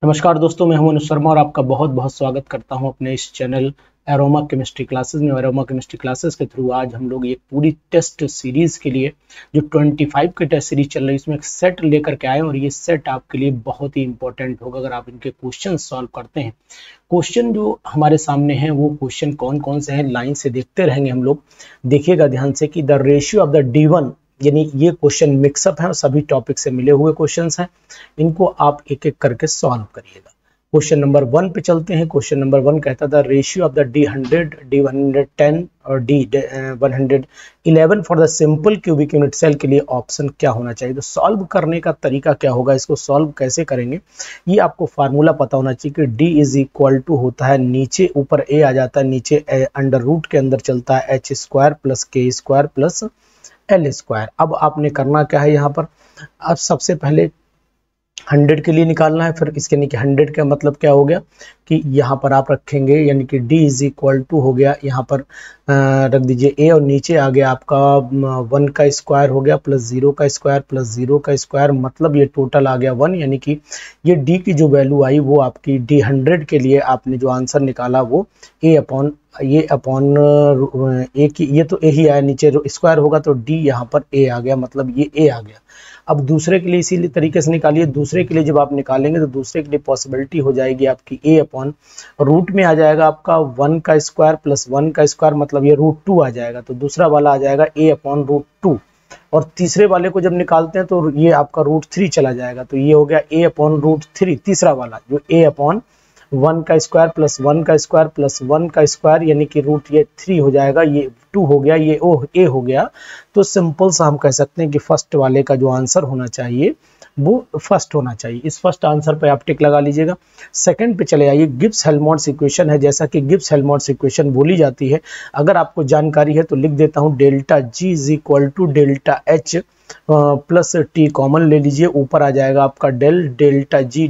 नमस्कार दोस्तों, मैं हूं अनुज शर्मा और आपका बहुत बहुत स्वागत करता हूं अपने इस चैनल एरोमा केमिस्ट्री क्लासेस में। एरोमा केमिस्ट्री क्लासेस के थ्रू आज हम लोग ये पूरी टेस्ट सीरीज के लिए जो 25 की टेस्ट सीरीज चल रही है इसमें एक सेट लेकर के आए और ये सेट आपके लिए बहुत ही इंपॉर्टेंट होगा अगर आप इनके क्वेश्चन सॉल्व करते हैं। क्वेश्चन जो हमारे सामने हैं वो क्वेश्चन कौन कौन से हैं लाइन से देखते रहेंगे हम लोग। देखिएगा ध्यान से कि the ratio of the D1, यानी ये क्वेश्चन मिक्सअप है और सभी टॉपिक से मिले हुए क्वेश्चंस हैं, इनको आप एक एक करके सॉल्व करिएगा। क्वेश्चन नंबर 1 पे चलते हैं। क्वेश्चन नंबर 1 कहता था ratio of the D100, D110 और D111 for the simple cubic unit cell के लिए ऑप्शन क्या होना चाहिए। तो सॉल्व करने का तरीका क्या होगा, इसको सॉल्व कैसे करेंगे, ये आपको फार्मूला पता होना चाहिए कि D इज इक्वल टू होता है, नीचे ऊपर A आ जाता है, नीचे अंडर रूट के अंदर चलता है H square plus K square plus L square. अब आपने करना क्या है यहाँ पर, अब सबसे पहले 100 के लिए निकालना है। फिर इसके यानी कि 100 का मतलब क्या हो गया कि यहाँ पर आप रखेंगे यानी कि D इज इक्वल टू हो गया, यहाँ पर रख दीजिए A और नीचे आ गया आपका 1 का स्क्वायर हो गया प्लस 0 का स्क्वायर प्लस 0 का स्क्वायर, मतलब ये टोटल आ गया 1, यानी कि ये D की जो वैल्यू आई वो आपकी D100 के लिए आपने जो आंसर निकाला वो A अपॉन A की, ये तो A ही आया, नीचे स्क्वायर होगा तो D यहाँ पर A आ गया, मतलब ये A आ गया। अब दूसरे के लिए इसी तरीके से निकालिए। दूसरे के लिए जब आप निकालेंगे तो दूसरे के लिए पॉसिबिलिटी हो जाएगी आपकी A अपॉन रूट में आ जाएगा आपका 1 का स्क्वायर प्लस 1 का स्क्वायर, मतलब ये √2 आ जाएगा, तो दूसरा वाला आ जाएगा A अपॉन √2। और तीसरे वाले को जब निकालते हैं तो ये आपका √3 चला जाएगा, तो ये हो गया A अपॉन √3। तीसरा वाला जो A अपॉन 1 का स्क्वायर प्लस 1 का स्क्वायर प्लस 1 का स्क्वायर, यानी कि √3 हो जाएगा, ये 2 हो गया, ये A हो गया। तो सिंपल सा हम कह सकते हैं कि फर्स्ट वाले का जो आंसर होना चाहिए वो फर्स्ट होना चाहिए। इस फर्स्ट आंसर पे आप टिक लगा लीजिएगा। सेकंड पे चले आइए। गिब्स हेल्महोल्ट्ज इक्वेशन है, जैसा कि गिब्स हेल्महोल्ट्ज इक्वेशन बोली जाती है, अगर आपको जानकारी है तो लिख देता हूँ, delta G is equal to delta H plus T common ले लीजिए, ऊपर आ जाएगा आपका डेल्टा G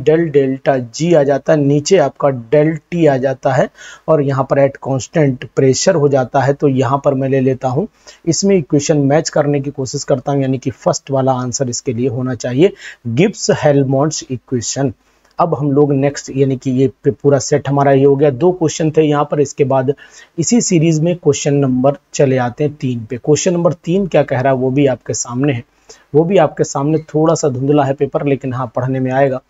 आ जाता है, नीचे आपका डेल T आ जाता है और यहाँ पर एट कांस्टेंट प्रेशर हो जाता है। तो यहाँ पर मैं ले लेता हूँ, इसमें इक्वेशन मैच करने की कोशिश करता हूँ, यानी कि फर्स्ट वाला आंसर इसके लिए होना चाहिए गिब्स हेल्महोल्ट्ज इक्वेशन। अब हम लोग नेक्स्ट, यानी कि ये पूरा सेट हमारा ये हो गया। 2 क्वेश्चन थे यहाँ पर, इसके बाद इसी सीरीज में क्वेश्चन नंबर चले आते हैं 3 पे। क्वेश्चन नंबर 3 क्या कह रहा है वो भी आपके सामने है, वो भी आपके सामने थोड़ा सा धुंधला है पेपर, लेकिन हाँ पढ़ने में आएगा,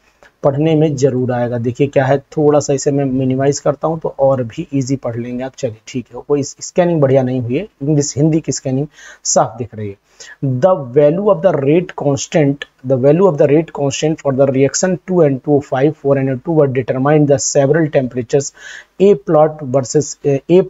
पढ़ने में जरूर आएगा। देखिए क्या है, थोड़ा सा इसे मैं मिनिमाइज करता हूँ तो और भी इजी पढ़ लेंगे आप। चलिए ठीक है, कोई स्कैनिंग बढ़िया नहीं हुई है, इंग्लिश हिंदी की स्कैनिंग साफ दिख रही है। The value of the rate constant for the reaction 2N2O5 4NO2 were determine the several temperatures A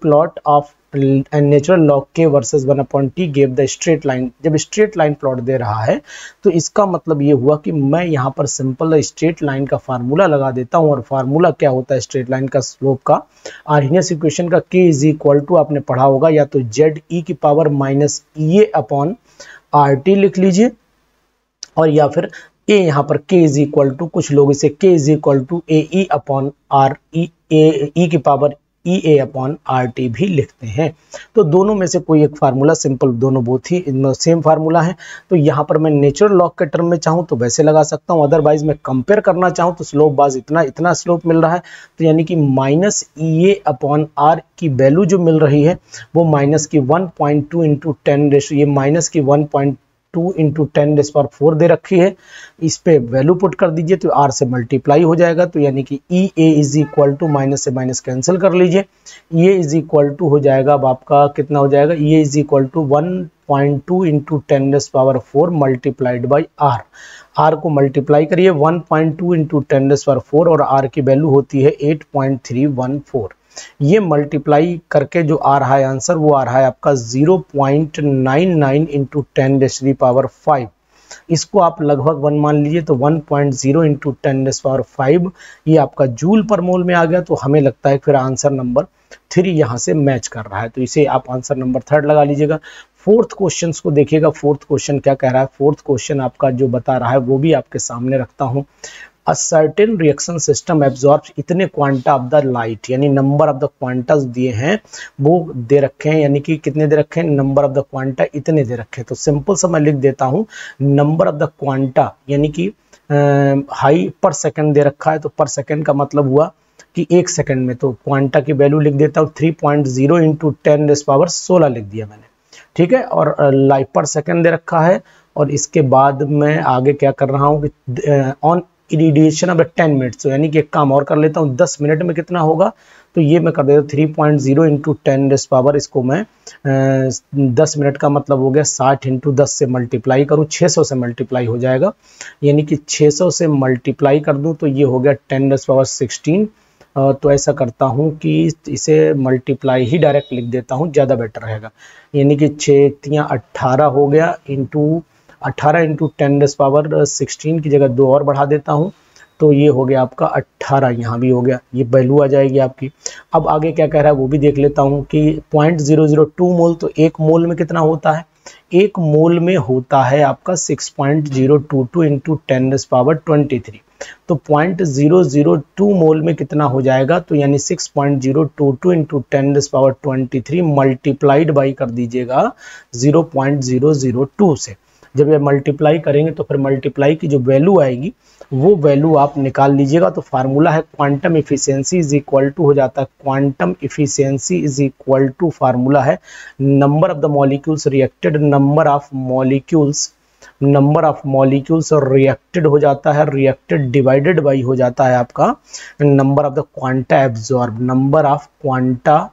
plot of and natural log K versus 1/T give the straight line. जब straight line plot दे रहा है तो इसका मतलब ये हुआ कि मैं यहाँ पर सिंपल स्ट्रेट लाइन का फार्मूला लगा देता हूँ। और फार्मूला क्या होता है स्ट्रेट लाइन का, स्लोप का, आर्हीनियस इक्वेशन का, K इज इक्वल टू आपने पढ़ा होगा, या तो ZE की power minus EA upon RT लिख लीजिए, और या फिर A यहाँ पर K इज इक्वल टू, कुछ लोग इसे K is equal to AE upon RE, E की पावर EA अपॉन RT भी लिखते हैं। तो दोनों में से कोई एक फार्मूला, सिंपल दोनों बहुत ही सेम फार्मूला है। तो यहाँ पर मैं नेचुरल लॉग के टर्म में चाहूँ तो वैसे लगा सकता हूँ, अदरवाइज मैं कंपेयर करना चाहूँ तो स्लोप बाज इतना स्लोप मिल रहा है, तो यानी कि माइनस EA अपॉन R की वैल्यू जो मिल रही है वो माइनस की 1.2 इंटू 10, ये माइनस की 1.2 इंटू 10⁴ दे रखी है। इस पे वैल्यू पुट कर दीजिए तो R से मल्टीप्लाई हो जाएगा, तो यानी कि EA is equal to, minus से माइनस कैंसिल कर लीजिए, EA इज इक्वल टू हो जाएगा, अब आपका कितना हो जाएगा, EA is equal to 1.2 into 10⁴ multiplied by R को मल्टीप्लाई करिए 1.2 इंटू 10⁴, और R की वैल्यू होती है 8.314। ये मल्टीप्लाई करके जो आ रहा है आंसर वो आ रहा है आपका 0.99 इंटू 10⁵। इसको आप लगभग 1 मान लीजिए, तो 1.0 इंटू 10⁵ ये आपका जूल पर मोल में आ गया। तो हमें लगता है फिर आंसर नंबर 3 यहाँ से मैच कर रहा है, तो इसे आप आंसर नंबर 3 लगा लीजिएगा। फोर्थ क्वेश्चन को देखिएगा, फोर्थ क्वेश्चन क्या कह रहा है। फोर्थ क्वेश्चन आपका जो बता रहा है वो भी आपके सामने रखता हूँ। A certain reaction system absorbs इतने क्वांटा ऑफ द लाइट, यानी नंबर ऑफ द क्वांटास दिए हैं वो दे रखे हैं, यानी कि कितने दे रखे हैं, नंबर ऑफ द क्वांटा इतने दे रखे हैं। तो सिंपल सा मैं लिख देता हूं, नंबर ऑफ द क्वांटा यानी कि हाई पर सेकंड दे रखा है, तो पर सेकंड का मतलब हुआ कि 1 सेकंड में, तो क्वांटा की वैल्यू लिख देता हूँ 3.0 इंटू 10⁻16 लिख दिया मैंने, ठीक है। और लाइफ पर सेकंड दे रखा है, और इसके बाद मैं आगे क्या कर रहा हूँ कि ऑन इरिडिएशन अब 10 मिनट्स, तो यानी कि एक काम और कर लेता हूँ, 10 मिनट में कितना होगा, तो ये मैं कर देता हूँ 3.0 इंटू 10⁻, इसको मैं 10 मिनट का मतलब हो गया 60 इंटू 10 से मल्टीप्लाई करूँ, 600 से मल्टीप्लाई हो जाएगा, यानी कि 600 से मल्टीप्लाई कर दूँ तो ये हो गया 10⁻16। तो ऐसा करता हूँ कि इसे मल्टीप्लाई ही डायरेक्ट लिख देता हूँ, ज़्यादा बेटर रहेगा, यानी कि 6×18 हो गया, इंटू 18 इंटू 10⁻16 की जगह 2 और बढ़ा देता हूँ, तो ये हो गया आपका 18, यहाँ भी हो गया, ये वैल्यू आ जाएगी आपकी। अब आगे क्या कह रहा है वो भी देख लेता हूँ कि 0.002 मोल, तो 1 मोल में कितना होता है, 1 मोल में होता है आपका 6.022 इंटू 10⁻23, तो 0.002 मोल में कितना हो जाएगा, तो यानी 6.022 इंटू 10⁻23 मल्टीप्लाइड बाई कर दीजिएगा 0.002 से। जब ये मल्टीप्लाई करेंगे तो फिर मल्टीप्लाई की जो वैल्यू आएगी वो वैल्यू आप निकाल लीजिएगा। तो फार्मूला है quantum efficiency is equal to, हो जाता है quantum efficiency is equal to, formula है number of the molecules reacted, number of molecules और रिएक्टेड हो जाता है, रिएक्टेड डिवाइडेड बाई हो जाता है आपका number of the quanta absorb, number of quanta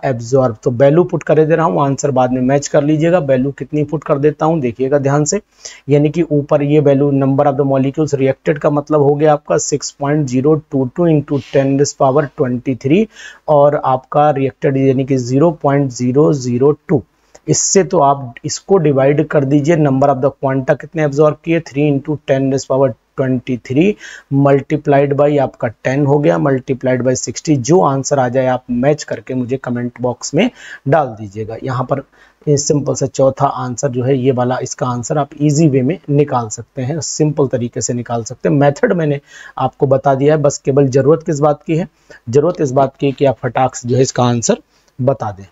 absorb. तो वैल्यू पुट कर दे रहा हूँ, आंसर बाद में मैच कर लीजिएगा। वैल्यू कितनी पुट कर देता हूँ देखिएगा ध्यान से, यानी कि ऊपर ये value number of the molecules reacted का मतलब हो गया आपका 6.022 इंटू 10⁻23, और आपका रिएक्टेड यानी कि 0.002। इससे तो आप इसको डिवाइड कर दीजिए, नंबर ऑफ द क्वांटा कितने एब्जॉर्ब किए 3 इंटू 10⁻23 मल्टीप्लाइड बाई आपका 10 हो गया, मल्टीप्लाइड बाई 60। जो आंसर आ जाए आप मैच करके मुझे कमेंट बॉक्स में डाल दीजिएगा। यहाँ पर सिंपल सा चौथा आंसर जो है ये वाला, इसका आंसर आप इजी वे में निकाल सकते हैं, सिंपल तरीके से निकाल सकते हैं। मेथड मैंने आपको बता दिया है, बस केवल जरूरत किस बात की है, जरूरत इस बात की है कि आप फटाक से जो है इसका आंसर बता दें।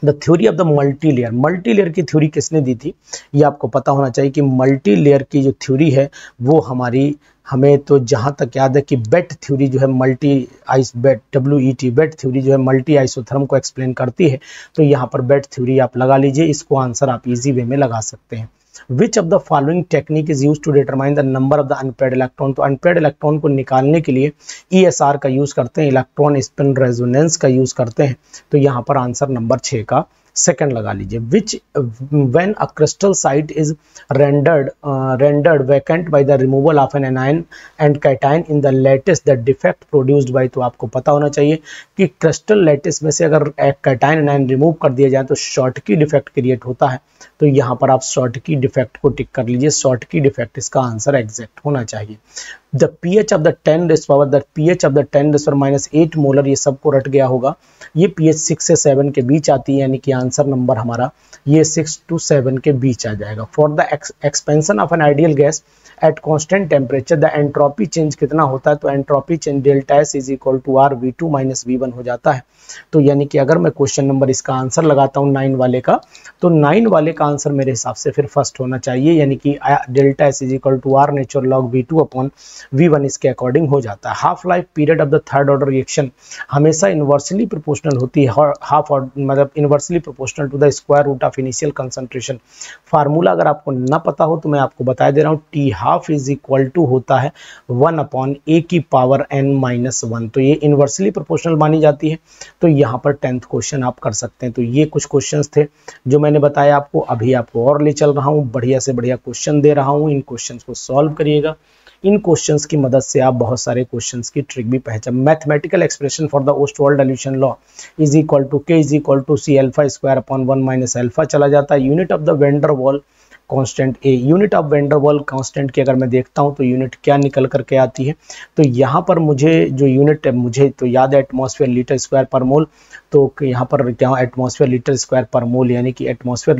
The theory of the multilayer, multilayer की थ्योरी किसने दी थी ये आपको पता होना चाहिए कि मल्टीलेयर की जो थ्योरी है वो हमें तो जहाँ तक याद है कि बेट थ्योरी जो है मल्टी आइस बेट WET बेट थ्योरी जो है मल्टी आइसोथर्म को एक्सप्लेन करती है। तो यहाँ पर बेट थ्योरी आप लगा लीजिए, इसको आंसर आप इजी वे में लगा सकते हैं। Which of the following technique is use to determine the number of the unpaired electron, तो अनपेयर्ड इलेक्ट्रॉन को निकालने के लिए ESR का यूज करते हैं, इलेक्ट्रॉन स्पिन रेजोनेंस का यूज करते हैं। तो यहाँ पर आंसर नंबर 6 का सेकंड लगा लीजिए। विच when a crystal site is rendered vacant by the removal of an anion and cation in the lattice, the defect produced by, तो आपको पता होना चाहिए कि क्रिस्टल लैटिस में से अगर एक कैटायन एनायन रिमूव कर दिया जाए तो शॉर्टकी डिफेक्ट क्रिएट होता है। तो यहाँ पर आप शॉर्टकी डिफेक्ट को टिक कर लीजिए, शॉर्टकी डिफेक्ट इसका आंसर एग्जैक्ट होना चाहिए। The pH of the 10⁻8 molar, ये सबको रट गया होगा, ये pH 6 से 7 के बीच आती है, यानी कि आंसर नंबर हमारा ये 6 to 7 के बीच आ जाएगा। For the expansion of an ideal gas at constant temperature the entropy change कितना होता है, तो entropy change delta S is equal to R V2 minus V1 हो जाता है। तो यानी कि अगर मैं क्वेश्चन नंबर इसका आंसर लगाता हूँ 9 वाले का, तो 9 वाले का आंसर मेरे हिसाब से फिर फर्स्ट होना चाहिए, यानी कि delta S is equal to R natural log V2 upon V1 इसके अकॉर्डिंग हो जाता है। Half life period of the third order reaction हमेशा इन्वर्सली प्रोपोर्शनल होती है, हाफ मतलब inversely proportional to the square root of initial concentration. Formula अगर आपको ना पता हो तो मैं आपको बता दे रहा हूँ, T half is equal to होता है 1 अपॉन A की पावर n-1। तो ये इन्वर्सली प्रोपोर्शनल मानी जाती है। तो यहाँ पर 10th क्वेश्चन आप कर सकते हैं। तो ये कुछ क्वेश्चंस थे जो मैंने बताया आपको, अभी आपको और ले चल रहा हूँ, बढ़िया से बढ़िया क्वेश्चन दे रहा हूँ, इन क्वेश्चंस को सॉल्व करिएगा। इन क्वेश्चंस की मदद से आप बहुत सारे क्वेश्चंस की ट्रिक भी पहचान। Mathematical expression for the Ostwald dilution law is equal to K is equal to C alpha square upon 1 minus alpha चला जाता है। Unit of the van der Waals constant A, unit of van der Waals constant की अगर मैं देखता हूं तो unit क्या निकल करके आती है, तो यहाँ पर मुझे जो यूनिट है मुझे तो याद है एटमॉस्फेयर लीटर स्क्वायर पर मोल। तो यहाँ पर क्या एटमॉस्फेयर लीटर स्क्वायर पर मोल, यानी कि एटमॉस्फेयर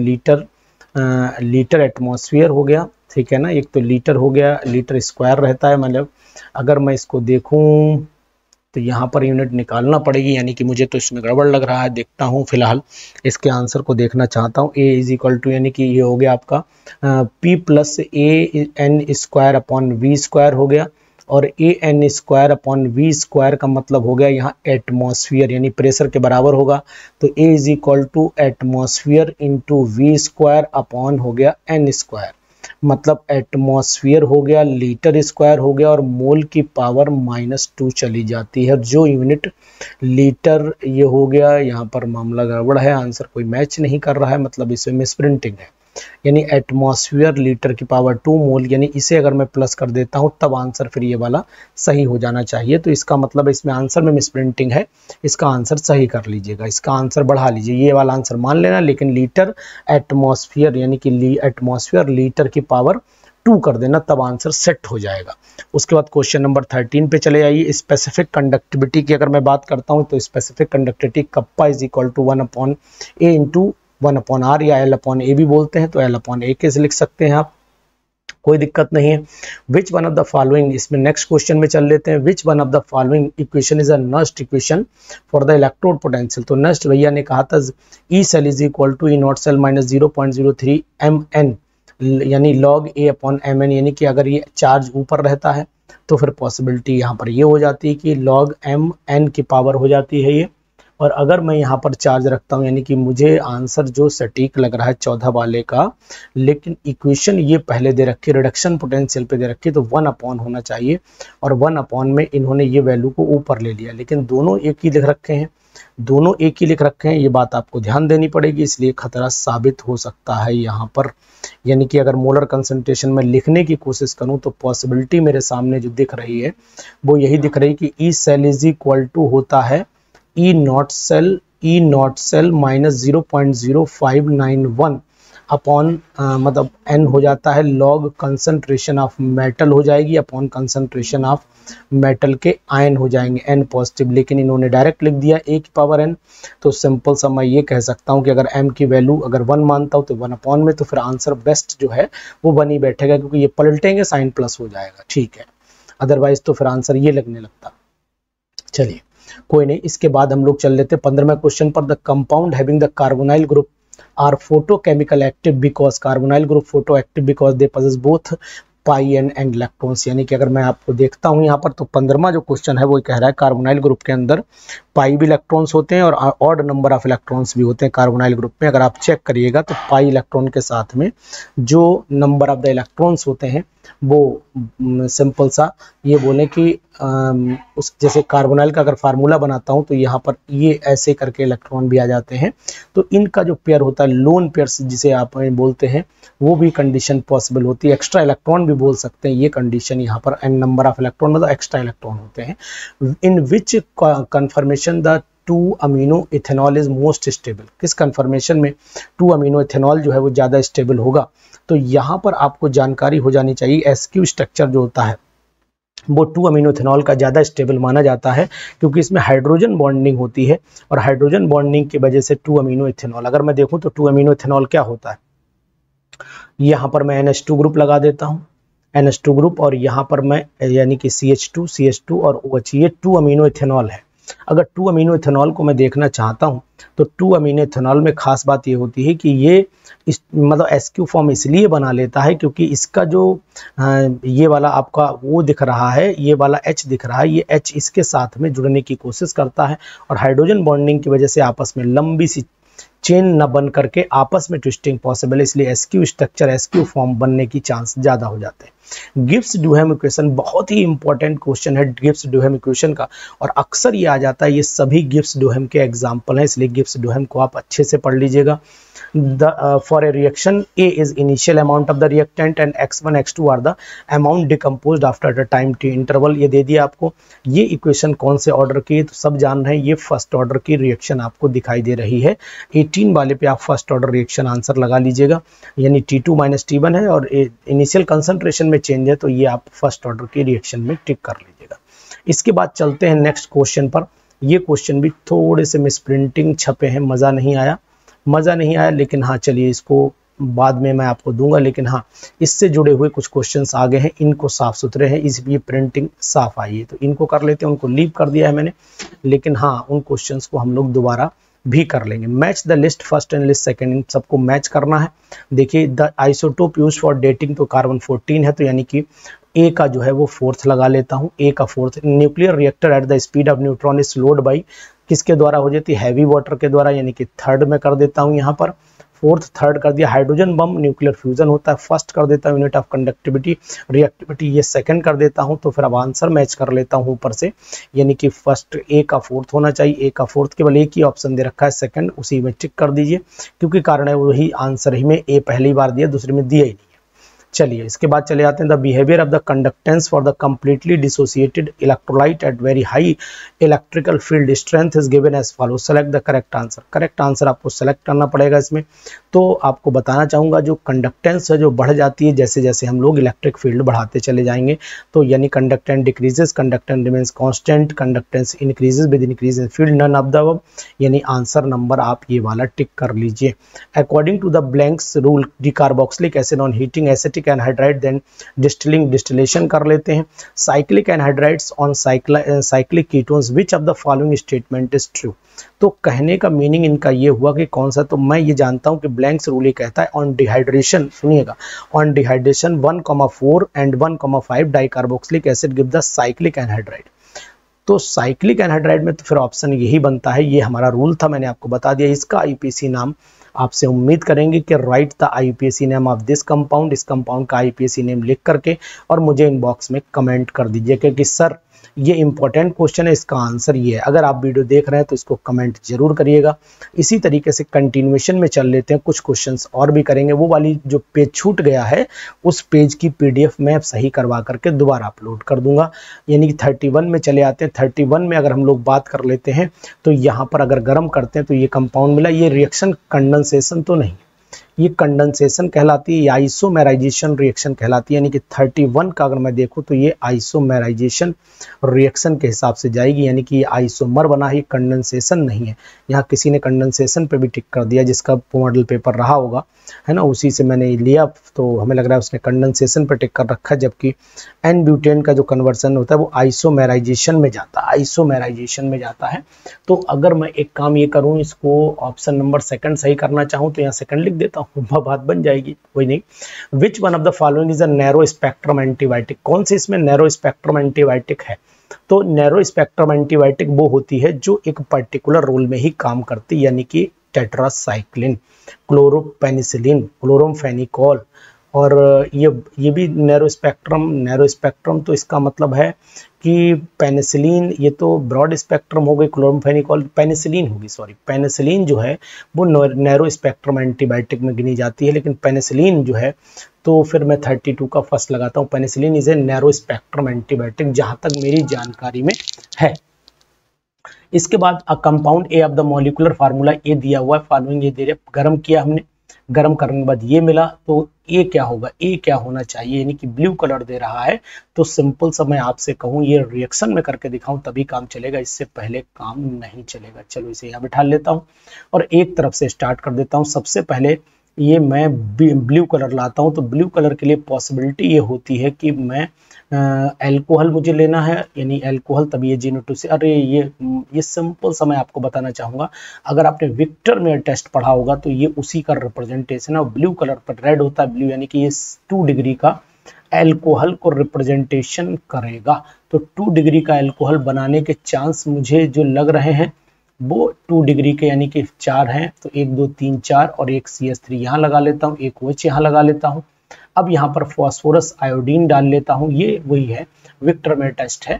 लीटर एटमॉस्फेयर हो गया, ठीक है ना। एक तो लीटर हो गया, लीटर स्क्वायर रहता है, मतलब अगर मैं इसको देखूं तो यहाँ पर यूनिट निकालना पड़ेगी, यानी कि मुझे तो इसमें गड़बड़ लग रहा है। देखता हूँ, फिलहाल इसके आंसर को देखना चाहता हूँ। ए इज इक्वल टू, यानी कि ये हो गया आपका P plus a n square upon V square हो गया, और a n square upon V square का मतलब हो गया यहाँ एटमॉस्फेयर, यानी प्रेशर के बराबर होगा। तो a is equal to atmosphere into V square upon हो गया एन स्क्वायर, मतलब एटमॉस्फेयर हो गया लीटर स्क्वायर हो गया, और मोल की पावर -2 चली जाती है। जो यूनिट लीटर ये हो गया, यहाँ पर मामला गड़बड़ है, आंसर कोई मैच नहीं कर रहा है, मतलब इसमें मिसप्रिंटिंग है। यानी एटमॉस्फेयर लीटर की पावर 2 मोल, यानी इसे अगर मैं प्लस कर देता हूं तब आंसर फिर ये वाला सही हो जाना चाहिए। तो इसका मतलब इसमें आंसर में मिसप्रिंटिंग है, इसका आंसर सही कर लीजिएगा, इसका आंसर बढ़ा लीजिए, ये वाला आंसर मान लेना, लेकिन लीटर एटमॉस्फेयर यानी कि एटमॉस्फेयर लीटर की पावर 2 कर देना, तब आंसर सेट हो जाएगा। उसके बाद क्वेश्चन नंबर 13 पे चले आइए। स्पेसिफिक कंडक्टिविटी की अगर मैं बात करता हूं तो specific conductivity kappa is equal to 1/a into 1/r या L/a भी बोलते हैं, तो L/a कैसे लिख सकते हैं आप, कोई दिक्कत नहीं है। Which one of the following, इसमें नेक्स्ट क्वेश्चन में चल लेते हैं। Which one of the following equation is a Nernst equation for the electrode potential. तो नस्ट भैया ने कहा था E cell is equal to E not cell minus 0.03 mn, यानी log a अपॉन mn, यानी कि अगर ये चार्ज ऊपर रहता है तो फिर पॉसिबिलिटी यहाँ पर ये हो जाती है कि log mn की पावर हो जाती है ये, और अगर मैं यहाँ पर चार्ज रखता हूँ, यानी कि मुझे आंसर जो सटीक लग रहा है 14 वाले का, लेकिन इक्वेशन ये पहले दे रखी, रिडक्शन पोटेंशियल पे दे रखी, तो 1 होना चाहिए, और 1 में इन्होंने ये वैल्यू को ऊपर ले लिया, लेकिन दोनों एक ही लिख रखे हैं, दोनों एक ही लिख रखे हैं, ये बात आपको ध्यान देनी पड़ेगी, इसलिए खतरा साबित हो सकता है यहाँ पर। यानी कि अगर मोलर कंसंट्रेशन में लिखने की कोशिश करूं तो पॉसिबिलिटी मेरे सामने जो दिख रही है वो यही दिख रही कि E cell is equal to होता है E not cell minus 0.0591 upon मतलब एन हो जाता है लॉग कंसंट्रेशन ऑफ मेटल हो जाएगी अपॉन कंसंट्रेशन ऑफ मेटल के आयन हो जाएंगे एन पॉजिटिव, लेकिन इन्होंने डायरेक्ट लिख दिया ए की पावर एन। तो सिंपल सा मैं ये कह सकता हूँ कि अगर एम की वैल्यू अगर 1 मानता हूँ तो 1 में, तो फिर आंसर बेस्ट जो है वो 1 ही बैठेगा, क्योंकि ये पलटेंगे साइन प्लस हो जाएगा, ठीक है, अदरवाइज तो फिर आंसर ये लगने लगता। चलिए कोई नहीं, इसके बाद हम लोग चल लेते 15वें क्वेश्चन पर। The compound having the carbonyl group are photochemical active because, carbonyl group photo active because they possess both pi and electrons. यानी कि अगर मैं आपको देखता हूं यहाँ पर तो 15वां जो क्वेश्चन है वो कह रहा है कार्बोनाइल ग्रुप के अंदर पाई भी इलेक्ट्रॉन्स होते हैं और ऑड नंबर ऑफ इलेक्ट्रॉन्स भी होते हैं कार्बोनाइल ग्रुप में। अगर आप चेक करिएगा तो पाई इलेक्ट्रॉन के साथ में जो नंबर ऑफ द इलेक्ट्रॉन्स होते हैं वो सिंपल सा ये बोले कि उस जैसे कार्बोनाइल का अगर फार्मूला बनाता हूं तो यहाँ पर ये ऐसे करके इलेक्ट्रॉन भी आ जाते हैं, तो इनका जो पेयर होता है लोन पेयर जिसे आप बोलते हैं वो भी कंडीशन पॉसिबल होती है। एक्स्ट्रा इलेक्ट्रॉन भी बोल सकते हैं ये कंडीशन, यहाँ पर एन नंबर ऑफ इलेक्ट्रॉन मतलब एक्स्ट्रा इलेक्ट्रॉन होते हैं। In which conformation the 2 amino ethanol is most stable, किस कन्फर्मेशन में 2 अमीनो इथेनॉल जो है वो ज़्यादा स्टेबल होगा। तो यहाँ पर आपको जानकारी हो जानी चाहिए एसक्यू स्ट्रक्चर जो होता है वो 2 अमीनो इथेनॉल का ज़्यादा स्टेबल माना जाता है, क्योंकि इसमें हाइड्रोजन बॉन्डिंग होती है और हाइड्रोजन बॉन्डिंग की वजह से 2 अमीनो इथेनॉल, अगर मैं देखूं तो 2 अमीनो इथेनॉल क्या होता है, यहाँ पर मैं NH2 ग्रुप लगा देता हूँ, NH2 ग्रुप, और यहाँ पर मैं यानी कि CH2 और OH, ये 2 अमीनो इथेनॉल है। अगर 2 अमीनो इथेनॉल को मैं देखना चाहता हूं तो 2 अमीनो इथेनॉल में खास बात ये होती है कि ये मतलब एसक्यू फॉर्म इसलिए बना लेता है क्योंकि इसका जो ये वाला आपका वो दिख रहा है, ये वाला H दिख रहा है, ये H इसके साथ में जुड़ने की कोशिश करता है और हाइड्रोजन बॉन्डिंग की वजह से आपस में लंबी सी चेन न बन करके आपस में ट्विस्टिंग पॉसिबल है, इसलिए एसक्यू स्ट्रक्चर एसक्यू फॉर्म बनने की चांस ज़्यादा हो जाते हैं। गिब्स डुहेम इक्वेशन बहुत ही इंपॉर्टेंट क्वेश्चन है गिब्स डुहेम इक्वेशन का, और अक्सर ये आ जाता है, ये सभी गिब्स डुहेम के एग्जाम्पल हैं, इसलिए गिब्स डुहेम को आप अच्छे से पढ़ लीजिएगा। For a reaction A is initial amount of the reactant and x1 x2 are the amount decomposed after the time t interval, ये दे दिया आपको। ये इक्वेशन कौन से ऑर्डर की है तो सब जान रहे हैं, ये फर्स्ट ऑर्डर की रिएक्शन आपको दिखाई दे रही है। 18 वाले पे आप फर्स्ट ऑर्डर रिएक्शन आंसर लगा लीजिएगा, यानी T2 माइनस T1 है और इनिशियल कंसंट्रेशन में चेंज है तो ये आप फर्स्ट ऑर्डर की रिएक्शन में टिक कर लीजिएगा। इसके बाद चलते हैं नेक्स्ट क्वेश्चन पर। ये क्वेश्चन भी थोड़े से मिसप्रिंटिंग छपे हैं, मज़ा नहीं आया, लेकिन हाँ चलिए इसको बाद में मैं आपको दूंगा, लेकिन हाँ इससे जुड़े हुए कुछ क्वेश्चंस आ गए हैं, इनको साफ सुथरे हैं, इसलिए प्रिंटिंग साफ आई है, तो इनको कर लेते हैं। उनको लीव कर दिया है मैंने, लेकिन हाँ उन क्वेश्चंस को हम लोग दोबारा भी कर लेंगे। Match the list first and list second, इन सबको मैच करना है। देखिए the isotope used for dating, तो कार्बन 14 है, तो यानी कि ए का जो है वो फोर्थ लगा लेता हूँ, ए का fourth. Nuclear reactor at the speed of neutron is slowed by, किसके द्वारा हो जाती है, हैवी वाटर के द्वारा, यानी कि थर्ड में कर देता हूँ यहाँ पर, फोर्थ थर्ड कर दिया। हाइड्रोजन बम न्यूक्लियर फ्यूजन होता है, फर्स्ट कर देता हूँ यूनिट ऑफ कंडक्टिविटी रिएक्टिविटी, ये सेकंड कर देता हूँ। तो फिर अब आंसर मैच कर लेता हूँ ऊपर से, यानी कि फर्स्ट ए का फोर्थ होना चाहिए, ए का फोर्थ केवल एक ही ऑप्शन दे रखा है सेकंड, उसी में टिक कर दीजिए, क्योंकि कारण है वही आंसर ही में ए पहली बार दिया, दूसरे में दिया ही नहीं। चलिए इसके बाद चले जाते हैं, the behaviour of the conductance for the completely dissociated electrolyte at very high electrical field strength is given as follow, select the correct answer. Correct answer आपको सेलेक्ट करना पड़ेगा इसमें। तो आपको बताना चाहूंगा जो कंडक्टेंस है जो बढ़ जाती है जैसे जैसे हम लोग इलेक्ट्रिक फील्ड बढ़ाते चले जाएंगे, तो यानी conductance decreases, conductance remains constant, conductance increases with increase in field, none of the above, यानी आंसर नंबर आप ये वाला टिक कर लीजिए। According to the Blanc's rule, dicarboxylic acid on heating acetic anhydride then distilling, distillation कर लेते हैं। Cyclic anhydrides on cyclic ketones, which of the following statement is true. तो कहने का मीनिंग इनका ये हुआ कि कौन सा, तो मैं ये जानता हूं कि ब्लैंक्स रूल ये कहता है ऑन डिहाइड्रेशन, सुनिएगा, on dehydration 1,4 and 1,5 dicarboxylic acid give the cyclic anhydride. तो साइक्लिक एनहाइड्राइड में तो फिर ऑप्शन यही बनता है, ये हमारा रूल था, मैंने आपको बता दिया। इसका आईपीएसी नाम आपसे उम्मीद करेंगे कि right the IUPAC name of this compound, इस कंपाउंड का आईपीएसी नेम लिख करके और मुझे इनबॉक्स में कमेंट कर दीजिए, क्योंकि सर ये इंपॉर्टेंट क्वेश्चन है, इसका आंसर ये है। अगर आप वीडियो देख रहे हैं तो इसको कमेंट जरूर करिएगा। इसी तरीके से कंटिन्यूएशन में चल लेते हैं, कुछ क्वेश्चंस और भी करेंगे। वो वाली जो पेज छूट गया है उस पेज की पीडीएफ में सही करवा करके दोबारा अपलोड कर दूंगा, यानी कि 31 में चले आते हैं। 31 में अगर हम लोग बात कर लेते हैं तो यहाँ पर अगर गर्म करते हैं तो ये कंपाउंड मिला, ये रिएक्शन कंडेंसेशन तो नहीं, ये कंडेंसेशन कहलाती है, ये आइसोमेराइजेशन रिएक्शन कहलाती है। यानी कि 31 का अगर मैं देखूं तो ये आइसोमेराइजेशन रिएक्शन के हिसाब से जाएगी, यानी कि ये आइसोमर बना है, कंडेंसेशन नहीं है। यहाँ किसी ने कंडेंसेशन पे भी टिक कर दिया, जिसका मॉडल पेपर रहा होगा, है ना, उसी से मैंने लिया, तो हमें लग रहा है उसने कंडेंसेशन पे टिक कर रखा है, जबकि एन ब्यूटेन का जो कन्वर्सन होता है वो आइसोमेराइजेशन में जाता है, आइसोमेराइजेशन में जाता है। तो अगर मैं एक काम ये करूँ, इसको ऑप्शन नंबर सेकंड सही करना चाहूँ तो यहाँ सेकंड लिख देता हूँ, बात बन जाएगी, कोई नहीं। विच one of the following is a narrow spectrum antibiotic, कौन से इसमें नैरो स्पेक्ट्रम एंटीबायोटिक है। तो नैरो स्पेक्ट्रम एंटीबायोटिक वो होती है जो एक पर्टिकुलर रोल में ही काम करती, यानी कि टेट्रासाइक्लिन, क्लोरोपेनिसिलिन, क्लोरोमफेनिकॉल, और ये भी नैरो स्पेक्ट्रम तो इसका मतलब है कि पेनिसिलिन, ये तो ब्रॉड स्पेक्ट्रम हो गई, क्लोरोमफेनिकॉल पेनिसिलिन होगी, सॉरी, पेनिसिलिन जो है वो नैरो स्पेक्ट्रम एंटीबायोटिक में गिनी जाती है, लेकिन पेनिसिलिन जो है, तो फिर मैं 32 का फर्स्ट लगाता हूँ। Penicillin is a narrow spectrum antibiotic, जहां तक मेरी जानकारी में है। इसके बाद compound A of the molecular formula, A दिया हुआ है, फॉलोइंग ये दे रहे, गर्म किया हमने, गर्म करने के बाद ये मिला, तो ए क्या होगा, ए क्या होना चाहिए, यानी कि ब्लू कलर दे रहा है। तो सिंपल सा मैं आपसे कहूँ ये रिएक्शन में करके दिखाऊं तभी काम चलेगा, इससे पहले काम नहीं चलेगा। चलो इसे यहाँ बिठा लेता हूँ और एक तरफ से स्टार्ट कर देता हूँ। सबसे पहले ये मैं ब्लू कलर लाता हूँ, तो ब्लू कलर के लिए पॉसिबिलिटी ये होती है कि मैं अल्कोहल मुझे लेना है, यानी अल्कोहल, तभी ये GNO2 से, अरे ये सिंपल सा मैं आपको बताना चाहूँगा, अगर आपने विक्टर में टेस्ट पढ़ा होगा तो ये उसी का रिप्रेजेंटेशन है। ब्लू कलर पर रेड होता है ब्लू, यानी कि ये 2 डिग्री का अल्कोहल को रिप्रेजेंटेशन करेगा। तो 2 डिग्री का अल्कोहल बनाने के चांस मुझे जो लग रहे हैं वो 2 डिग्री के, यानी कि 4 हैं, तो 1 2 3 4 और एक CH3 यहाँ लगा लेता हूँ, एक OH यहाँ लगा लेता हूँ। अब यहाँ पर फास्फोरस आयोडीन डाल लेता हूँ, ये वही है, विक्टर में टेस्ट है,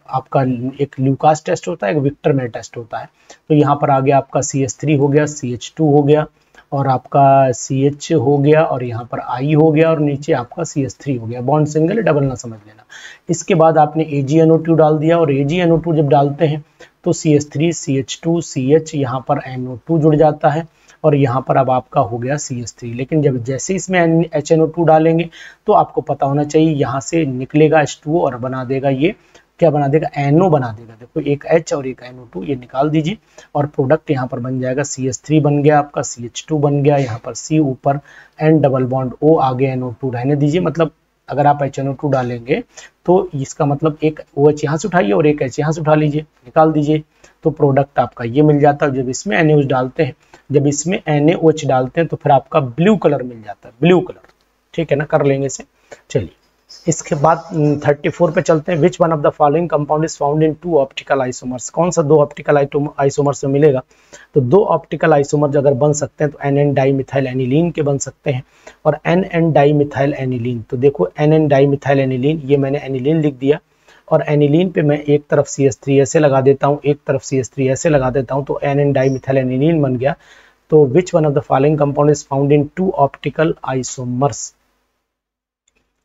आपका एक ल्यूकास टेस्ट होता है, एक विक्टर में टेस्ट होता है। तो यहाँ पर आ गया आपका CH3 हो गया, CH2 हो गया, और आपका CH हो गया, और यहाँ पर I हो गया, और नीचे आपका CH3 हो गया। बॉन्ड सिंगल है, डबल ना समझ लेना। इसके बाद आपने AgNO2 डाल दिया, और AgNO2 जब डालते हैं तो CH3 CH2 CH, यहाँ पर NO2 जुड़ जाता है, और यहाँ पर अब आपका हो गया CH3। लेकिन जब जैसे इसमें HNO2 डालेंगे तो आपको पता होना चाहिए यहाँ से निकलेगा H2O और बना देगा ये क्या बना देगा, NO बना देगा। देखो एक H और एक NO2 ये निकाल दीजिए और प्रोडक्ट यहाँ पर बन जाएगा CH3 बन गया आपका, CH2 बन गया, यहाँ पर C ऊपर N डबल बॉन्ड O आगे NO2 रहने दीजिए। मतलब अगर आप HNO2 डालेंगे तो इसका मतलब एक OH यहाँ से उठाइए और एक H यहाँ से उठा लीजिए, निकाल दीजिए, तो प्रोडक्ट आपका ये मिल जाता है। जब इसमें NaOH डालते हैं, जब इसमें NaOH डालते हैं तो फिर आपका ब्लू कलर मिल जाता है, ब्लू कलर, ठीक है ना, कर लेंगे इसे। चलिए इसके बाद 34 पे चलते हैं। Which one of the following compound is found in 2 optical isomers, कौन सा 2 ऑप्टिकल आइसोमर्स में मिलेगा, तो 2 ऑप्टिकल आइसोमर अगर बन सकते हैं तो NN डाइमिथाइल एनिलीन के बन सकते हैं और NN डाइमिथाइल एनिलीन। तो देखो NN डाइमिथाइल एनिलीन, ये मैंने एनिलीन लिख दिया और एनिलीन पे मैं एक तरफ CH3 ऐसे लगा देता हूँ, एक तरफ CH3 ऐसे लगा देता हूँ, तो NN डाइमिथाइल एनिलीन बन गया। तो विच one of the following compound is found in 2 optical isomers,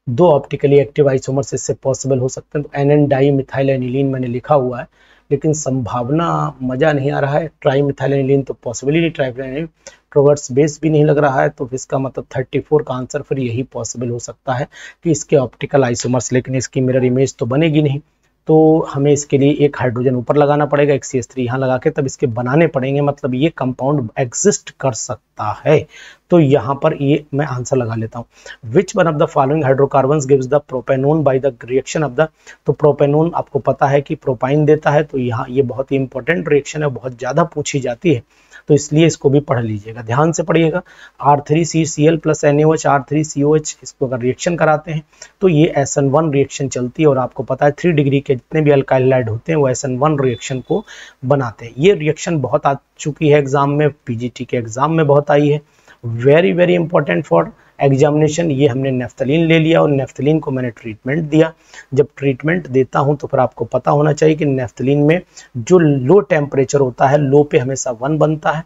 2 optically active isomers इससे पॉसिबल हो सकते हैं। तो NN डाइमिथाइल एनिलीन मैंने लिखा हुआ है, लेकिन संभावना मजा नहीं आ रहा है, ट्राइमिथाइल एनिलीन तो पॉसिबल ही नहीं, ट्राइमिथाइल ट्रोवर्स बेस भी नहीं लग रहा है, तो इसका मतलब 34 का आंसर फिर यही पॉसिबल हो सकता है कि इसके ऑप्टिकल आइसोमर्स, लेकिन इसकी मिरर इमेज तो बनेगी नहीं, तो हमें इसके लिए एक हाइड्रोजन ऊपर लगाना पड़ेगा, एक CH3 यहाँ लगा के तब इसके बनाने पड़ेंगे, मतलब ये कंपाउंड एग्जिस्ट कर सकता है। तो यहाँ पर ये मैं आंसर लगा लेता हूँ। विच one of the following hydrocarbons gives the propanone by the reaction of the, तो प्रोपेनोन आपको पता है कि प्रोपाइन देता है, तो यहाँ ये बहुत ही इंपॉर्टेंट रिएक्शन है, बहुत ज़्यादा पूछी जाती है, तो इसलिए इसको भी पढ़ लीजिएगा, ध्यान से पढ़िएगा। R3CCl प्लस NaOH R3COH, इसको अगर रिएक्शन कराते हैं तो ये SN1 रिएक्शन चलती है और आपको पता है 3 डिग्री के जितने भी अल्काइल हैलाइड होते हैं वो SN1 रिएक्शन को बनाते हैं। ये रिएक्शन बहुत आ चुकी है एग्जाम में, PGT के एग्जाम में बहुत आई है, very very important for examination. ये हमने नेफ्थलीन ले लिया और नेफ्थलीन को मैंने ट्रीटमेंट दिया। जब ट्रीटमेंट देता हूं तो फिर आपको पता होना चाहिए कि नेफ्थलीन में जो लो टेम्परेचर होता है, लो पे हमेशा 1 बनता है,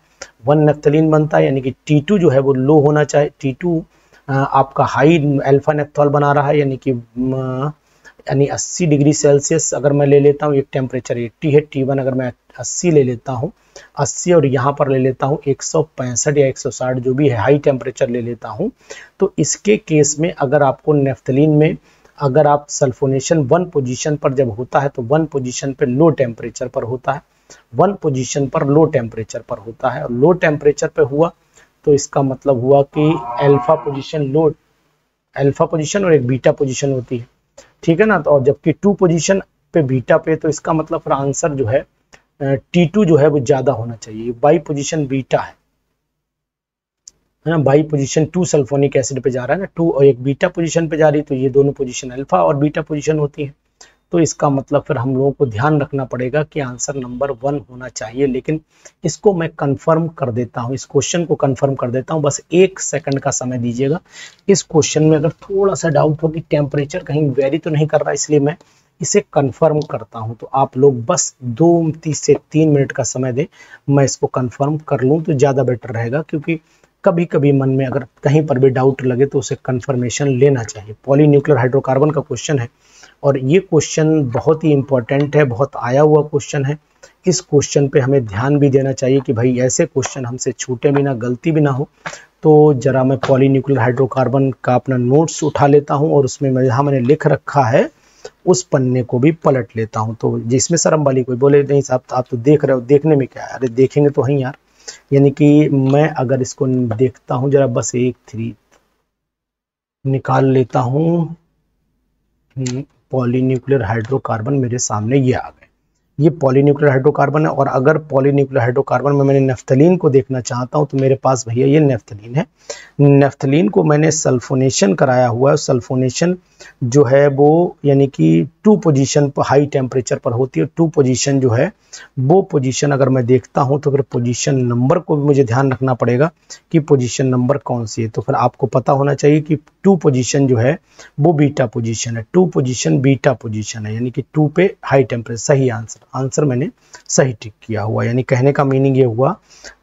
1 नेफ्थलीन बनता है, यानी कि T2 जो है वो लो होना चाहिए। T2 आपका हाई अल्फा नेफ्थॉल बना रहा है, यानी कि 80 डिग्री सेल्सियस अगर मैं ले लेता हूँ, एक टेम्परेचर 80 है, T1 अगर मैं 80 ले लेता हूँ, 80 और यहाँ पर ले लेता हूँ 165 या 160 जो भी है, हाई टेम्परेचर ले लेता हूँ, तो इसके केस में अगर आपको नेफ्थलीन में अगर आप सल्फोनेशन 1 पोजीशन पर जब होता है तो 1 पोजीशन पर लो टेम्परेचर पर होता है, 1 पोजीशन पर लो टेम्परेचर पर होता है, और लो टेम्परेचर पर हुआ तो इसका मतलब हुआ कि अल्फा पोजीशन, लो अल्फा पोजीशन और एक बीटा पोजीशन होती है, ठीक है ना। तो और जबकि 2 पोजीशन पे बीटा पे, तो इसका मतलब फिर आंसर जो है T2 जो है वो ज्यादा होना चाहिए। बाई पोजीशन बीटा है ना, बाई पोजीशन 2 सल्फोनिक एसिड पे जा रहा है ना, 2 और एक बीटा पोजीशन पे जा रही है, तो ये दोनों पोजीशन अल्फा और बीटा पोजीशन होती है। तो इसका मतलब फिर हम लोगों को ध्यान रखना पड़ेगा कि आंसर नंबर 1 होना चाहिए। लेकिन इसको मैं कंफर्म कर देता हूं, इस क्वेश्चन को कंफर्म कर देता हूं, बस 1 सेकंड का समय दीजिएगा। इस क्वेश्चन में अगर थोड़ा सा डाउट हो कि टेम्परेचर कहीं वेरी तो नहीं कर रहा, इसलिए मैं इसे कंफर्म करता हूं, तो आप लोग बस 2 से 3 मिनट का समय दें, मैं इसको कंफर्म कर लूं तो ज़्यादा बेटर रहेगा, क्योंकि कभी कभी मन में अगर कहीं पर भी डाउट लगे तो उसे कंफर्मेशन लेना चाहिए। पॉलीन्यूक्लियर हाइड्रोकार्बन का क्वेश्चन है और ये क्वेश्चन बहुत ही इंपॉर्टेंट है, बहुत आया हुआ क्वेश्चन है। इस क्वेश्चन पे हमें ध्यान भी देना चाहिए कि भाई ऐसे क्वेश्चन हमसे छूटे भी ना, गलती भी ना हो। तो जरा मैं पॉलीन्यूक्लियर हाइड्रोकार्बन का अपना नोट्स उठा लेता हूँ और उसमें जहाँ मैंने लिख रखा है उस पन्ने को भी पलट लेता हूँ। तो जिसमें शर्म वाली कोई बोले नहीं साहब आप तो देख रहे हो, देखने में क्या है, अरे देखेंगे तो ही यार। यानी कि मैं अगर इसको देखता हूँ, जरा बस 1 निकाल लेता हूँ, पॉलीन्यूक्लियर हाइड्रोकार्बन मेरे सामने ये आ गए, ये पॉलीन्यूक्लियर हाइड्रोकार्बन है। और अगर पॉलीन्यूक्लियर हाइड्रोकार्बन में मैंने नेफ्थलीन को देखना चाहता हूं तो मेरे पास भैया ये नेफ्थलीन है। नेफ्थलीन को मैंने सल्फोनेशन कराया हुआ है, सल्फोनेशन जो है वो यानी कि 2 पोजीशन पर हाई टेम्परेचर पर होती है। 2 पोजीशन जो है वो पोजीशन अगर मैं देखता हूं तो फिर पोजीशन नंबर को भी मुझे ध्यान रखना पड़ेगा कि पोजीशन नंबर कौन सी है। तो फिर आपको पता होना चाहिए कि 2 पोजीशन जो है वो बीटा पोजीशन है, 2 पोजीशन बीटा पोजीशन है, यानी कि 2 पे हाई टेम्परेचर। सही आंसर मैंने सही टिक किया हुआ, यानी कहने का मीनिंग ये हुआ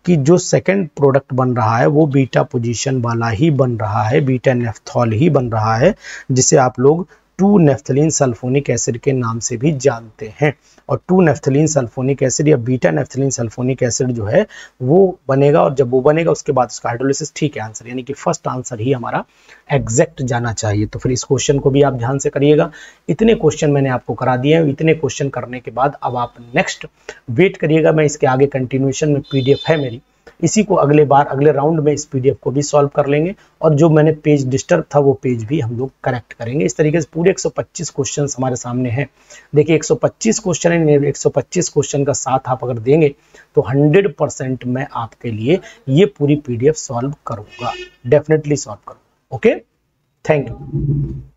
कि जो सेकंड प्रोडक्ट बन रहा है वो बीटा पोजीशन वाला ही बन रहा है, बीटा नेफ्थॉल ही बन रहा है, जिसे आप लोग 2 नेफ्थलीन सल्फोनिक एसिड के नाम से भी जानते हैं। और 2 नेफ्थलीन सल्फोनिक एसिड या बीटा नेफ्थलीन सल्फोनिक एसिड जो है वो बनेगा, और जब वो बनेगा उसके बाद उसका हाइड्रोलिसिस, ठीक है आंसर, यानी कि फर्स्ट आंसर ही हमारा एग्जैक्ट जाना चाहिए। तो फिर इस क्वेश्चन को भी आप ध्यान से करिएगा। इतने क्वेश्चन मैंने आपको करा दिए हैं। इतने क्वेश्चन करने के बाद अब आप नेक्स्ट वेट करिएगा, मैं इसके आगे कंटिन्यूएशन में पीडीएफ है मेरी, इसी को अगले बार अगले राउंड में इस पीडीएफ को भी सॉल्व कर लेंगे, और जो मैंने पेज डिस्टर्ब था वो पेज भी हम लोग करेक्ट करेंगे। इस तरीके से पूरे 125 क्वेश्चन हमारे सामने हैं। देखिए 125 क्वेश्चन है, 125 क्वेश्चन का साथ आप अगर देंगे तो 100% मैं आपके लिए ये पूरी पीडीएफ सॉल्व करूंगा, डेफिनेटली सॉल्व करूंगा। Okay, thank you.